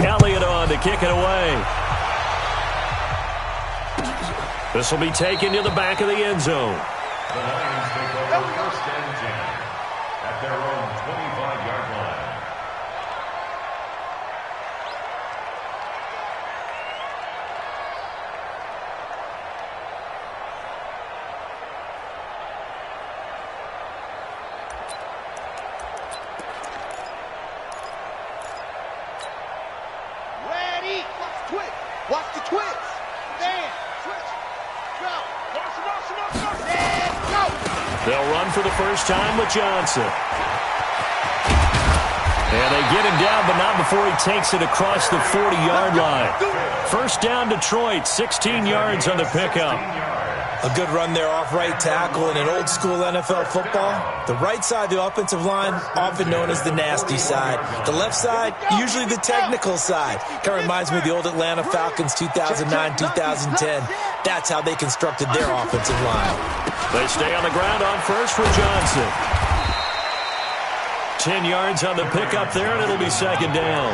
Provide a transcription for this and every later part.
Elliott on to kick it away. This will be taken to the back of the end zone. The Lions take over first and 10 at their own 25-yard line. Ready? Watch the twist. Stand. Switch. Go. Stand. Go. They'll run for the first time with Johnson. And they get him down, but not before he takes it across the 40-yard line. First down, Detroit, 16 yards on the pickup. A good run there off right tackle in an old-school NFL football. The right side of the offensive line, often known as the nasty side. The left side, usually the technical side. Kind of reminds me of the old Atlanta Falcons 2009-2010. That's how they constructed their offensive line. They stay on the ground on first with Johnson. 10 yards on the pickup there, and it'll be second down.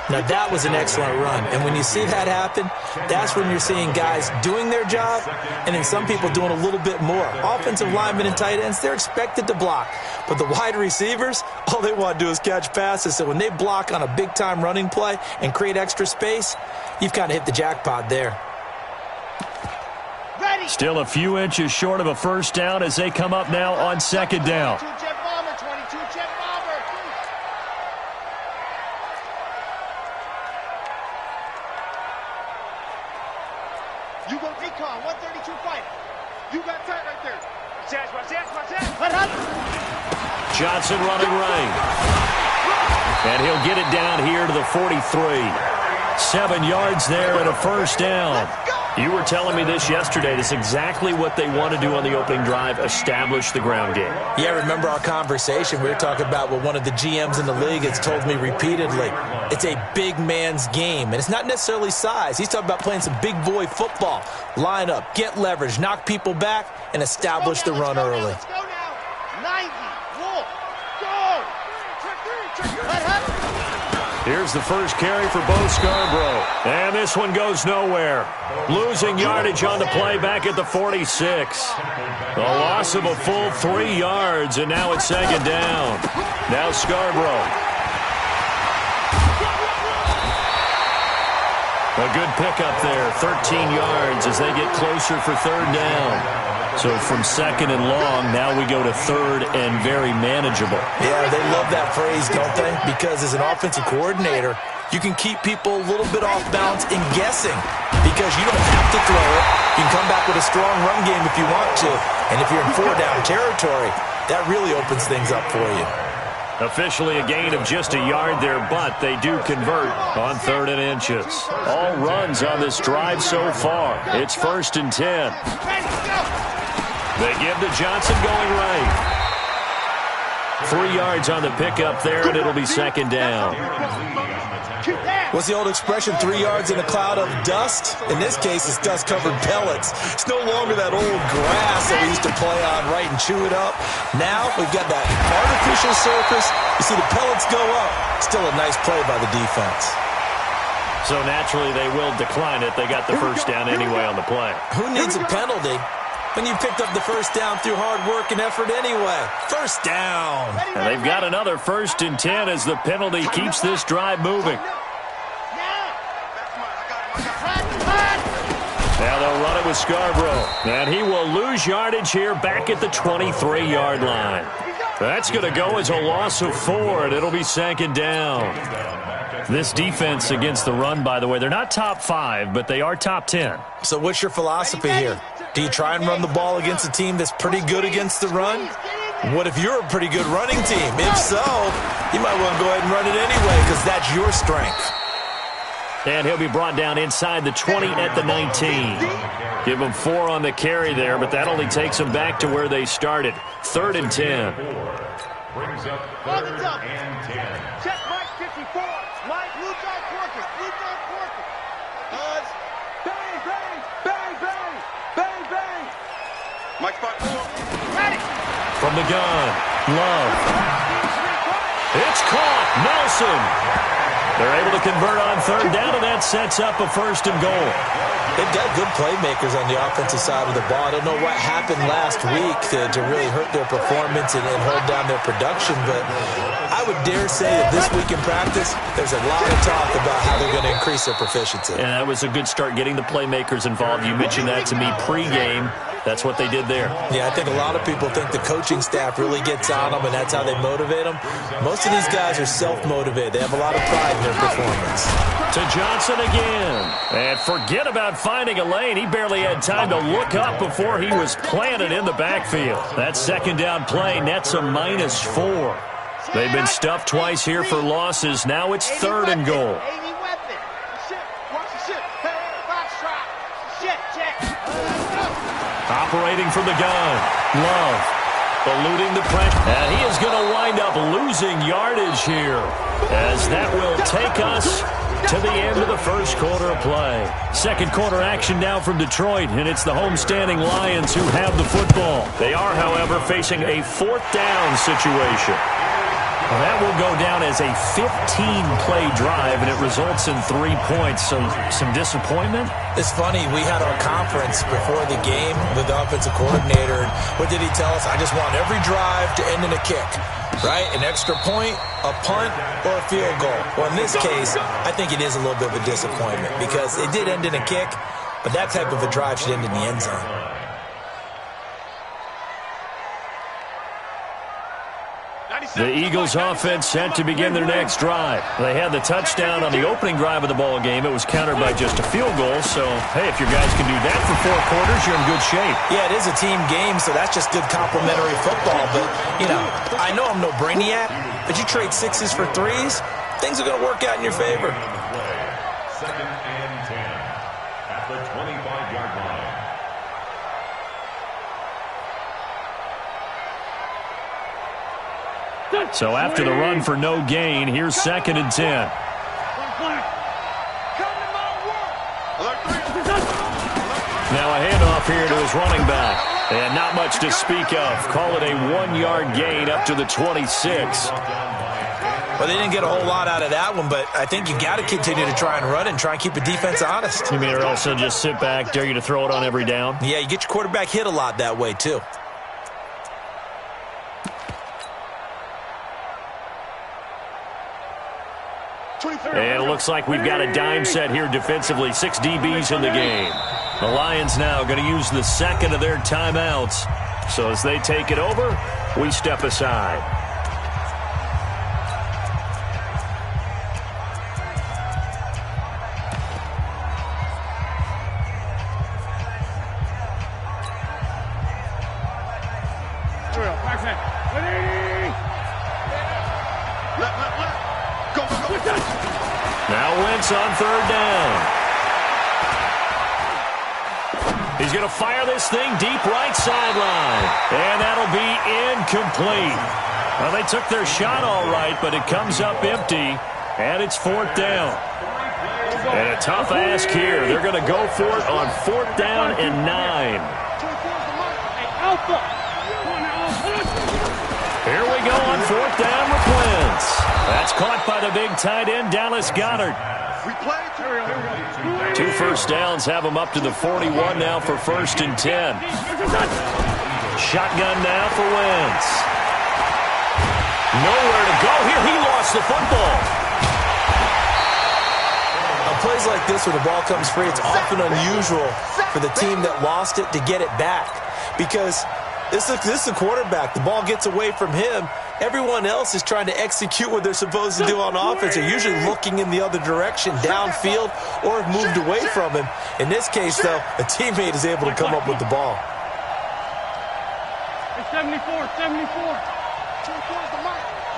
Now, that was an excellent run. And when you see that happen, that's when you're seeing guys doing their job and then some people doing a little bit more. Offensive linemen and tight ends, they're expected to block. But the wide receivers, all they want to do is catch passes. So when they block on a big-time running play and create extra space, you've kind of hit the jackpot there. Still a few inches short of a first down as they come up now on second down. 22 jet bomber, 22 jet bomber. You go recon, 132 fighter. You got tight right there. Johnson running right. And he'll get it down here to the 43. 7 yards there and a first down. You were telling me this yesterday. This is exactly what they want to do on the opening drive, establish the ground game. Yeah, remember our conversation. We were talking about what one of the GMs in the league has told me repeatedly. It's a big man's game, and it's not necessarily size. He's talking about playing some big boy football. Line up, get leverage, knock people back, and establish the run early. Let's go now. 90, roll, go. Let happen. Here's the first carry for Bo Scarborough. And this one goes nowhere. Losing yardage on the play back at the 46. A loss of a full 3 yards, and now it's second down. Now Scarborough. A good pickup there, 13 yards as they get closer for third down. So from second and long, now we go to third and very manageable. Yeah, they love that phrase, don't they? Because as an offensive coordinator, you can keep people a little bit off balance and guessing because you don't have to throw it. You can come back with a strong run game if you want to. And if you're in four-down territory, that really opens things up for you. Officially a gain of just a yard there, but they do convert on 3rd and inches. All runs on this drive so far. It's 1st and 10. They give to Johnson going right. 3 yards on the pickup there, and it'll be second down. What's the old expression, 3 yards in a cloud of dust? In this case, it's dust-covered pellets. It's no longer that old grass that we used to play on, right, and chew it up. Now we've got that artificial surface. You see the pellets go up. Still a nice play by the defense. So naturally they will decline it. They got the first down anyway on the play. Who needs a penalty when you picked up the first down through hard work and effort anyway? First down. And they've got another 1st and 10 as the penalty keeps this drive moving. Now they'll run it with Scarborough. And he will lose yardage here back at the 23-yard line. That's going to go as a loss of 4, and it'll be second down. This defense against the run, by the way, they're not top 5, but they are top 10. So what's your philosophy here? Do you try and run the ball against a team that's pretty good against the run? What if you're a pretty good running team? If so, you might want to go ahead and run it anyway because that's your strength. And he'll be brought down inside the 20 at the 19. Give him 4 on the carry there, but that only takes them back to where they started. 3rd and 10. Brings up 3rd and 10. Check Mike 54. Mike, blue dog Corker. Blue dog Corker. Buzz. Bang, bang, bang, bang, bang, bang. Mike spot 4. Ready. From the gun, Love. It's caught. Nelson. They're able to convert on third down, and that sets up a 1st and goal. They've got good playmakers on the offensive side of the ball. I don't know what happened last week to really hurt their performance and hold down their production, but I would dare say that this week in practice, there's a lot of talk about how they're going to increase their proficiency. And that was a good start, getting the playmakers involved. You mentioned that to me pregame. That's what they did there. Yeah, I think a lot of people think the coaching staff really gets on them, and that's how they motivate them. Most of these guys are self-motivated. They have a lot of pride in their performance. To Johnson again. And forget about finding a lane. He barely had time to look up before he was planted in the backfield. That 2nd down play nets a -4. They've been stuffed twice here for losses. Now it's 3rd and goal. Operating from the gun. Love. Eluding the pressure. And he is going to wind up losing yardage here, as that will take us to the end of the 1st quarter of play. 2nd quarter action now from Detroit, and it's the homestanding Lions who have the football. They are, however, facing a 4th down situation. Well, that will go down as a 15-play drive, and it results in 3 points. So some disappointment? It's funny. We had our conference before the game with the offensive coordinator. And what did he tell us? I just want every drive to end in a kick, right? An extra point, a punt, or a field goal. Well, in this case, I think it is a little bit of a disappointment because it did end in a kick, but that type of a drive should end in the end zone. The Eagles offense set to begin their next drive. They had the touchdown on the opening drive of the ball game. It was countered by just a field goal. So, hey, if your guys can do that for 4 quarters, you're in good shape. Yeah, it is a team game, so that's just good complimentary football. But, you know, I know I'm no brainiac, but you trade 6s for 3s, things are going to work out in your favor. 2nd and 10 at the 25-yard line. So after the run for no gain, here's 2nd and 10. Now a handoff here to his running back. And not much to speak of. Call it a 1-yard gain up to the 26. Well, they didn't get a whole lot out of that one, but I think you got to continue to try and run and try and keep the defense honest. You mean or also just sit back, dare you to throw it on every down? Yeah, you get your quarterback hit a lot that way, too. And it looks like we've got a dime set here defensively. 6 DBs in the game. The Lions now going to use the 2nd of their timeouts. So as they take it over, we step aside. Now Wentz on 3rd down. He's going to fire this thing deep right sideline. And that'll be incomplete. Well, they took their shot all right, but it comes up empty. And it's 4th down. And a tough ask here. They're going to go for it on 4th down and 9. Here we go on 4th down with Wentz. That's caught by the big tight end, Dallas Goedert. 2 first downs have him up to the 41 now for 1st and 10. Shotgun now for Wentz. Nowhere to go here. He lost the football. On plays like this where the ball comes free, it's often unusual for the team that lost it to get it back because this is the quarterback. The ball gets away from him. Everyone else is trying to execute what they're supposed to do on offense. They're usually looking in the other direction, downfield, or have moved away from him. In this case, though, a teammate is able to come up with the ball. 74.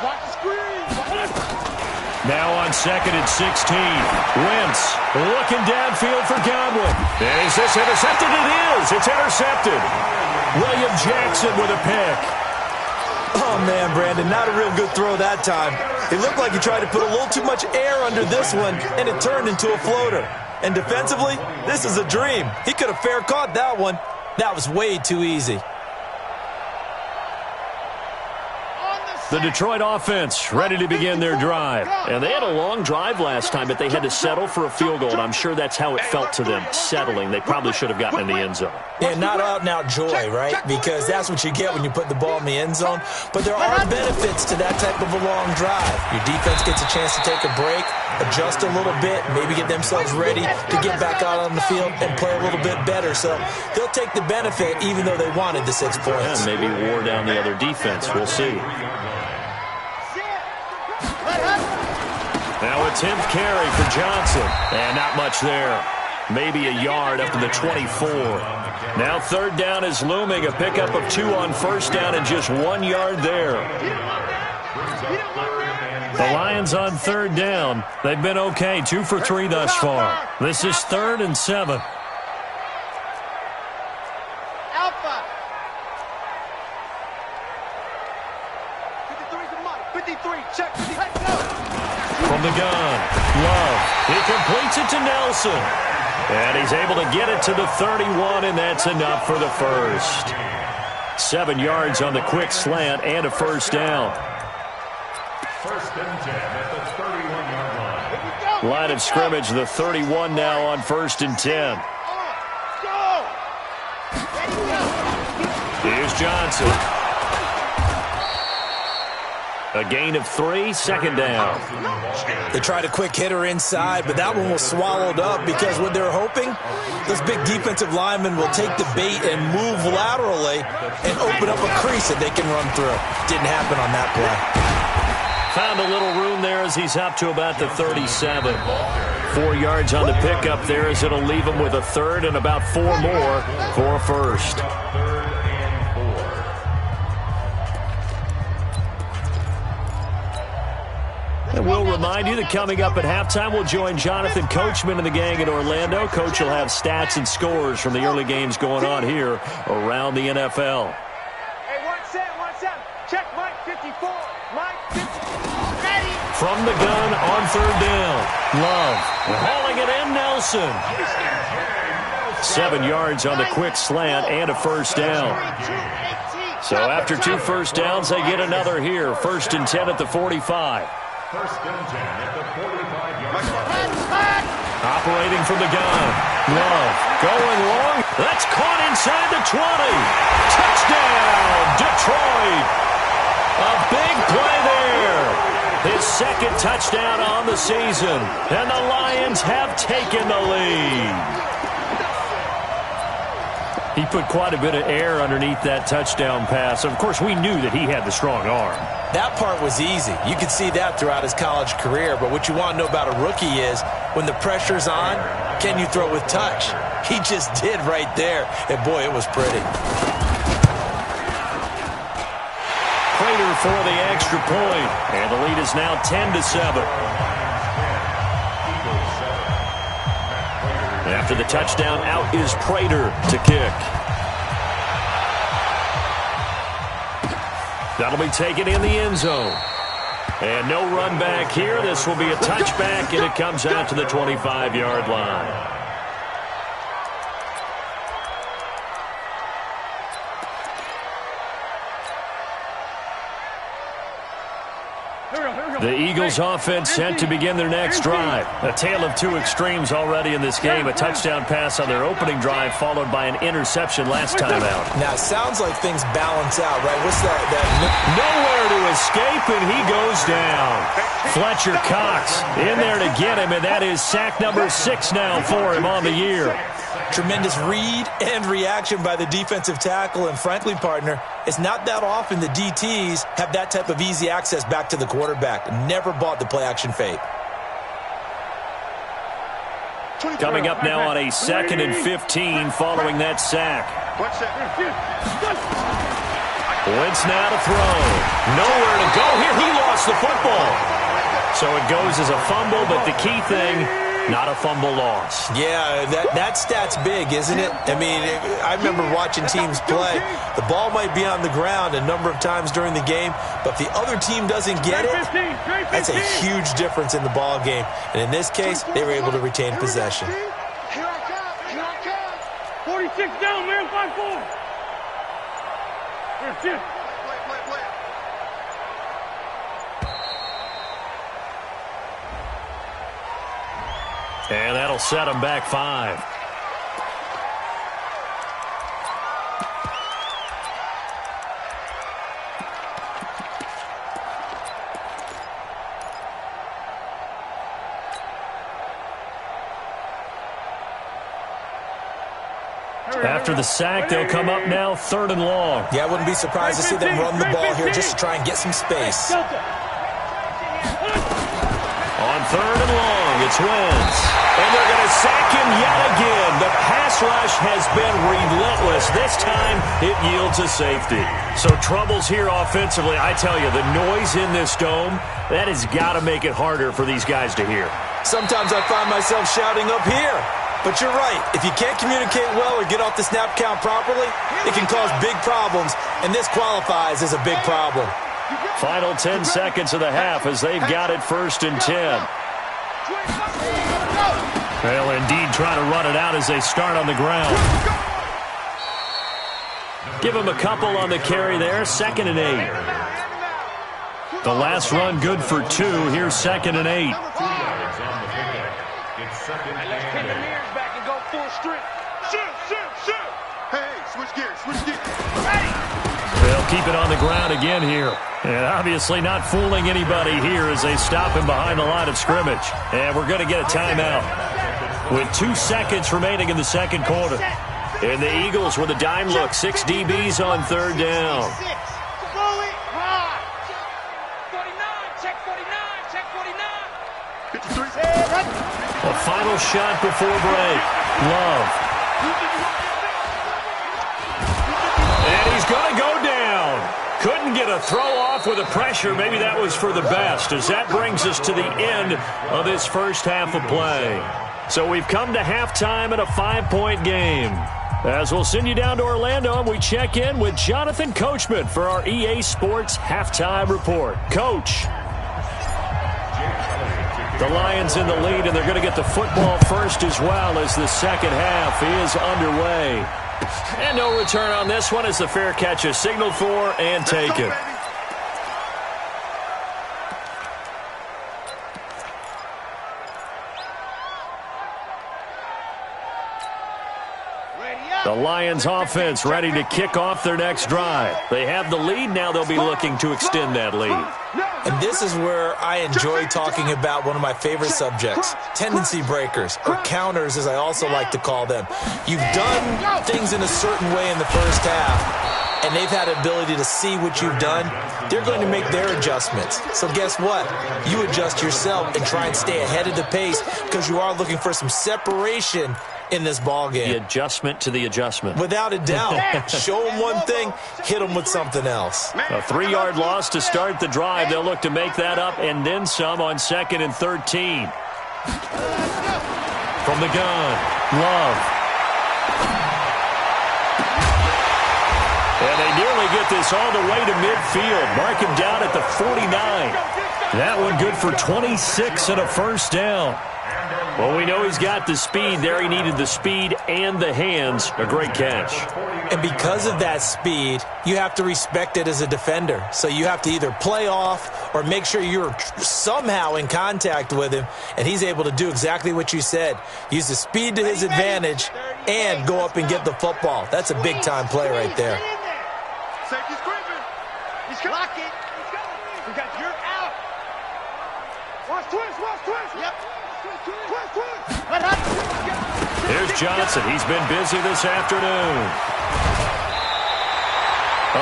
Watch the screen. Now on 2nd and 16. Wentz looking downfield for Godwin. Is this intercepted? It is. It's intercepted. William Jackson with a pick. Oh, man, Brandon, not a real good throw that time. It looked like he tried to put a little too much air under this one, and it turned into a floater. And defensively, this is a dream. He could have fair caught that one. That was way too easy. On the The Detroit offense ready to begin their drive. And they had a long drive last time, but they had to settle for a field goal, and I'm sure that's how it felt to them, settling. They probably should have gotten in the end zone. Yeah, not out-and-out joy, right? Because that's what you get when you put the ball in the end zone. But there are benefits to that type of a long drive. Your defense gets a chance to take a break, adjust a little bit, maybe get themselves ready to get back out on the field and play a little bit better. So they'll take the benefit even though they wanted the 6 points. And maybe wore down the other defense. We'll see. Now a 10th carry for Johnson. And not much there. Maybe a yard up to the 24. Now 3rd down is looming. A pickup of 2 on 1st down and just 1 yard there. The Lions on 3rd down. They've been okay. 2 for 3 thus far. This is 3rd and 7. Alpha. 53, check. From the gun, Love. He completes it to Nelson. And he's able to get it to the 31, and that's enough for the first. 7 yards on the quick slant and a 1st down. 1st and 10 at the 31-yard line. Line of scrimmage, the 31 now on 1st and 10. Here's Johnson. A gain of 3, 2nd down. They tried a quick hitter inside, but that one was swallowed up because what they're hoping, those big defensive linemen will take the bait and move laterally and open up a crease that they can run through. Didn't happen on that play. Found a little room there as he's up to about the 37. 4 yards on the pickup there as it'll leave him with a 3rd and about 4 more for a 1st. And we'll remind you that coming up at halftime, we'll join Jonathan Coachman and the gang in Orlando. Coach will have stats and scores from the early games going on here around the NFL. Hey, 1 set. Check Mike 54. Mike 54. Ready. From the gun on 3rd down. Love hauling it in, Nelson. 7 yards on the quick slant and a 1st down. So after 2 1st downs, they get another here. 1st and 10 at the 45. 1st and 10 at the 45-yard line. Operating from the gun. Love going long. That's caught inside the 20. Touchdown, Detroit. A big play there. His 2nd touchdown on the season. And the Lions have taken the lead. He put quite a bit of air underneath that touchdown pass. Of course, we knew that he had the strong arm. That part was easy. You could see that throughout his college career. But what you want to know about a rookie is when the pressure's on, can you throw with touch? He just did right there. And, boy, it was pretty. Prater for the extra point. And the lead is now 10-7. After the touchdown, out is Prater to kick. That'll be taken in the end zone. And no run back here. This will be a touchback, and it comes out to the 25-yard line. The Eagles offense set to begin their next drive. A tale of 2 extremes already in this game. A touchdown pass on their opening drive followed by an interception last time out. Now, it sounds like things balance out, right? What's that? Nowhere to escape, and he goes down. Fletcher Cox in there to get him, and that is sack number 6 now for him on the year. Tremendous read and reaction by the defensive tackle. And frankly, partner, it's not that often the DTs have that type of easy access back to the quarterback. Never bought the play-action fake. Coming up now on a 2nd and 15 following that sack. Wentz now to throw. Nowhere to go here. He lost the football. So it goes as a fumble, but the key thing, not a fumble loss. Yeah, that stat's big, isn't it? I mean, I remember watching teams play. The ball might be on the ground a number of times during the game, but if the other team doesn't get it, that's a huge difference in the ball game. And in this case, they were able to retain possession. Here I come. 46 down, man, 5-4. And that'll set them back 5. After the sack, they'll come up now 3rd and long. Yeah, I wouldn't be surprised to see them run the ball here just to try and get some space. On 3rd and long, it's Wentz. And they're going to sack him yet again. The pass rush has been relentless. This time, it yields a safety. So troubles here offensively. I tell you, the noise in this dome, that has got to make it harder for these guys to hear. Sometimes I find myself shouting up here. But you're right. If you can't communicate well or get off the snap count properly, it can cause big problems, and this qualifies as a big problem. Final 10 seconds of the half as they've got it 1st and 10. They'll indeed try to run it out as they start on the ground. Give them a couple on the carry there, 2nd and 8. The last run good for 2. Here's 2nd and 8. They'll keep it on the ground again here. And obviously not fooling anybody here as they stop him behind the line of scrimmage. And we're going to get a timeout with 2 seconds remaining in the 2nd quarter. And the Eagles with a dime look. 6 DBs on 3rd down. A final shot before break. Love. And he's going to go down. Couldn't get a throw off with the pressure. Maybe that was for the best, as that brings us to the end of this first half of play. So we've come to halftime in a 5-point game. As we'll send you down to Orlando, and we check in with Jonathan Coachman for our EA Sports Halftime Report. Coach. The Lions in the lead, and they're going to get the football first as well as the second half is underway. And no return on this one as the fair catch is signaled for and taken. The Lions offense ready to kick off their next drive. They have the lead. Now they'll be looking to extend that lead. And this is where I enjoy talking about one of my favorite subjects, tendency breakers, or counters as I also like to call them. You've done things in a certain way in the first half, and they've had the ability to see what you've done. They're going to make their adjustments. So guess what? You adjust yourself and try and stay ahead of the pace because you are looking for some separation in this ball game. The adjustment to the adjustment. Without a doubt. Show them one thing, hit them with something else. A 3-yard loss to start the drive. They'll look to make that up and then some on 2nd and 13. From the gun, Love. And they nearly get this all the way to midfield. Mark him down at the 49. That one good for 26 and a first down. Well, we know he's got the speed there. He needed the speed and the hands. A great catch. And because of that speed, you have to respect it as a defender. So you have to either play off or make sure you're somehow in contact with him, and he's able to do exactly what you said. Use the speed to his advantage and go up and get the football. That's a big-time play right there. Safety's creeping. He's lock it. Because you're out. Watch twist. Yep. Here's Johnson. He's been busy this afternoon.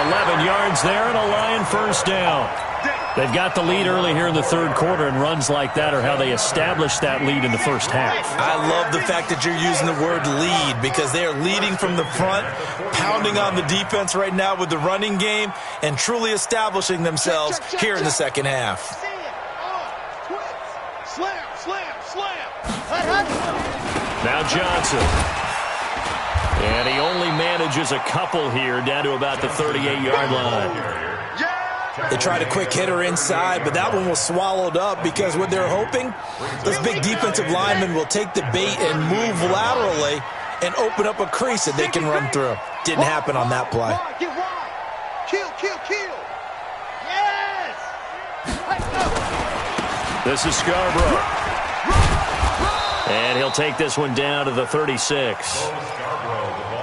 11 yards there and a Lion first down. They've got the lead early here in the 3rd quarter, and runs like that are how they established that lead in the first half. I love the fact that you're using the word lead because they are leading from the front, pounding on the defense right now with the running game, and truly establishing themselves here in the second half. Now Johnson. And he only manages a couple here down to about the 38-yard line. They tried a quick hitter inside, but that one was swallowed up because what they're hoping, those big defensive linemen will take the bait and move laterally and open up a crease that they can run through. Didn't happen on that play. Kill. Yes! This is Scarborough. And he'll take this one down to the 36.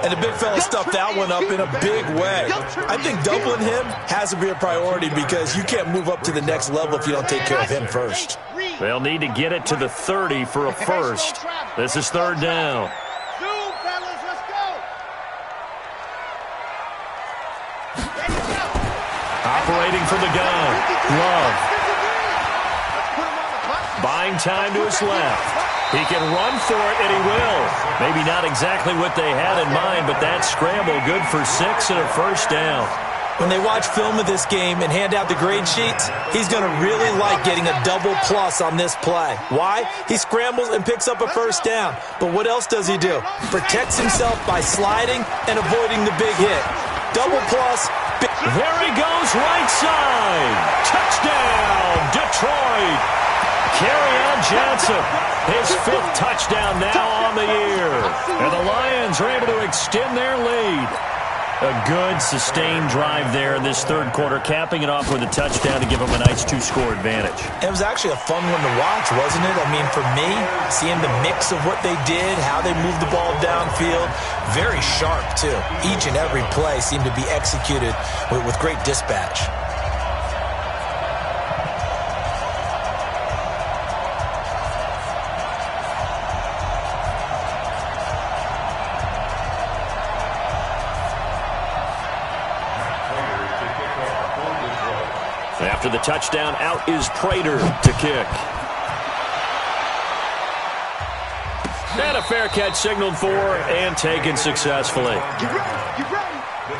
And the big fella stuffed that one up in a big way. I think doubling him has to be a priority because you can't move up to the next level if you don't take care of him first. They'll need to get it to the 30 for a first. This is third down. Operating from the gun, Love. Buying time to his left. He can run for it, and he will. Maybe not exactly what they had in mind, but that scramble good for 6 and a first down. When they watch film of this game and hand out the grade sheets, he's going to really like getting a double plus on this play. Why? He scrambles and picks up a first down. But what else does he do? Protects himself by sliding and avoiding the big hit. Double plus. There he goes, right side. Touchdown, Detroit. Kerryon Johnson, his 5th touchdown now on the year. And the Lions are able to extend their lead. A good, sustained drive there in this third quarter, capping it off with a touchdown to give them a nice 2-score advantage. It was actually a fun one to watch, wasn't it? I mean, for me, seeing the mix of what they did, how they moved the ball downfield, very sharp, too. Each and every play seemed to be executed with great dispatch. After the touchdown, out is Prater to kick. And a fair catch signaled for and taken successfully. The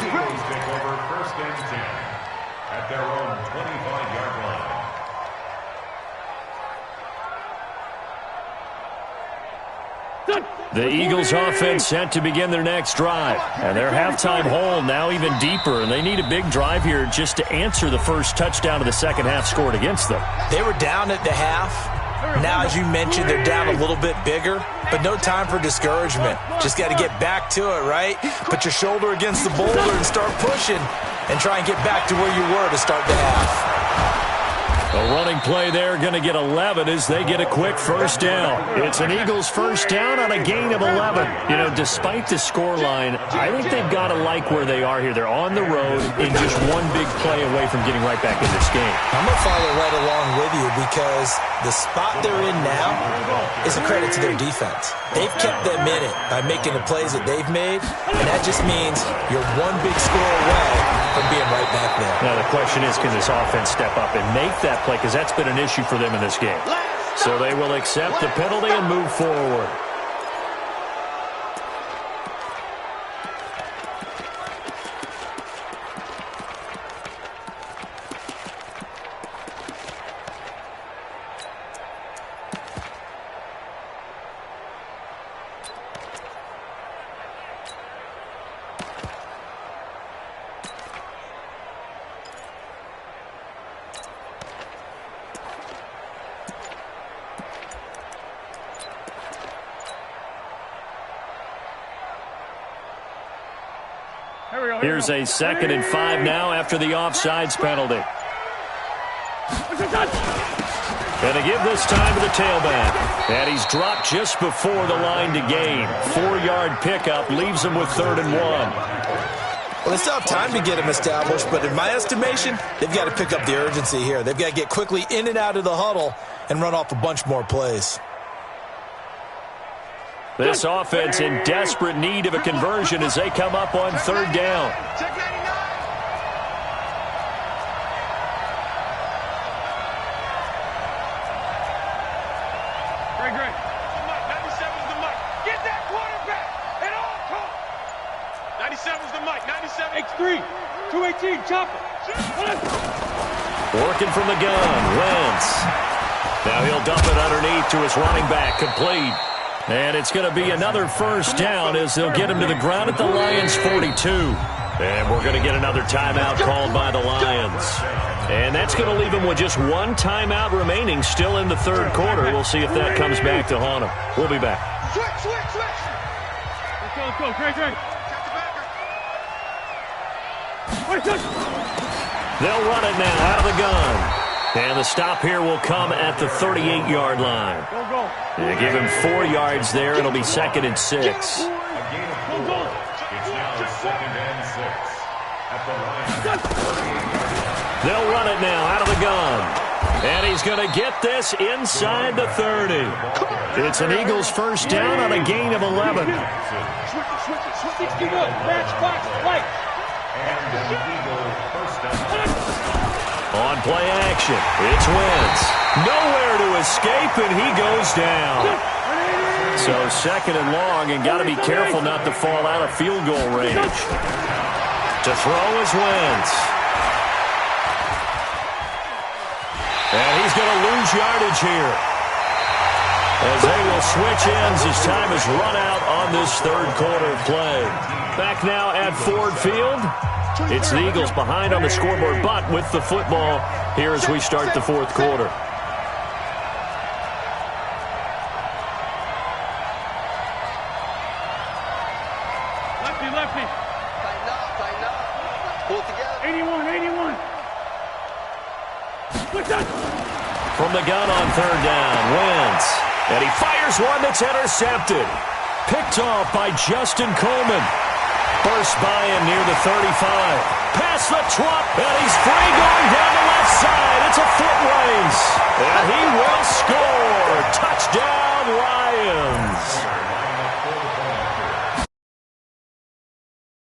Eagles take over first and 10 at their own 25-yard line. The Eagles offense set to begin their next drive. And their halftime hole now even deeper. And they need a big drive here just to answer the first touchdown of the second half scored against them. They were down at the half. Now, as you mentioned, they're down a little bit bigger. But no time for discouragement. Just got to get back to it, right? Put your shoulder against the boulder and start pushing. And try and get back to where you were to start the half. A running play there, going to get 11 as they get a quick first down. It's an Eagles first down on a gain of 11. You know, despite the scoreline, I think they've got to like where they are here. They're on the road in just one big play away from getting right back in this game. I'm going to follow right along with you because the spot they're in now is a credit to their defense. They've kept them in it by making the plays that they've made, and that just means you're one big score away from being right back there. Now, the question is, can this offense step up and make that play? Because that's been an issue for them in this game. So they will accept the penalty and move forward. Here's a 2nd and 5 now after the offsides penalty. And to give this time to the tailback. And he's dropped just before the line to gain. 4-yard pickup leaves him with 3rd and 1. Well, they still have time to get him established, but in my estimation, they've got to pick up the urgency here. They've got to get quickly in and out of the huddle and run off a bunch more plays. This offense in desperate need of a conversion as they come up on 3rd down. Great. 97's the mic. Get that quarterback at all costs. 97's the mic. 97. X3. 218. Chopper. Working from the gun. Wentz. Now he'll dump it underneath to his running back. Complete. And it's going to be another first down as they'll get him to the ground at the Lions' 42. And we're going to get another timeout called by the Lions. And that's going to leave him with just one timeout remaining still in the third quarter. We'll see if that comes back to haunt him. We'll be back. Switch. Let's go. Great. They'll run it now out of the gun. And the stop here will come at the 38-yard line. They give him 4 yards there. It'll be 2nd and 6. A gain of 4. It's now 2nd and 6. At the line. They'll run it now out of the gun. And he's going to get this inside the 30. It's an Eagles first down on a gain of 11. And an Eagle first down. On play action, it's Wentz. Nowhere to escape, and he goes down. So 2nd and long, and got to be careful not to fall out of field goal range. To throw is Wentz. And he's going to lose yardage here, as they will switch ends as time is run out on this 3rd quarter of play. Back now at Ford Field. It's the Eagles behind on the scoreboard, but with the football here as we start the 4th quarter. Lefty. Tighten up. Pull it together. 81. What's that? From the gun on 3rd down, Wentz. And he fires one that's intercepted. Picked off by Justin Coleman. Burst by him near the 35. Past the 20, and he's free going down the left side. It's a foot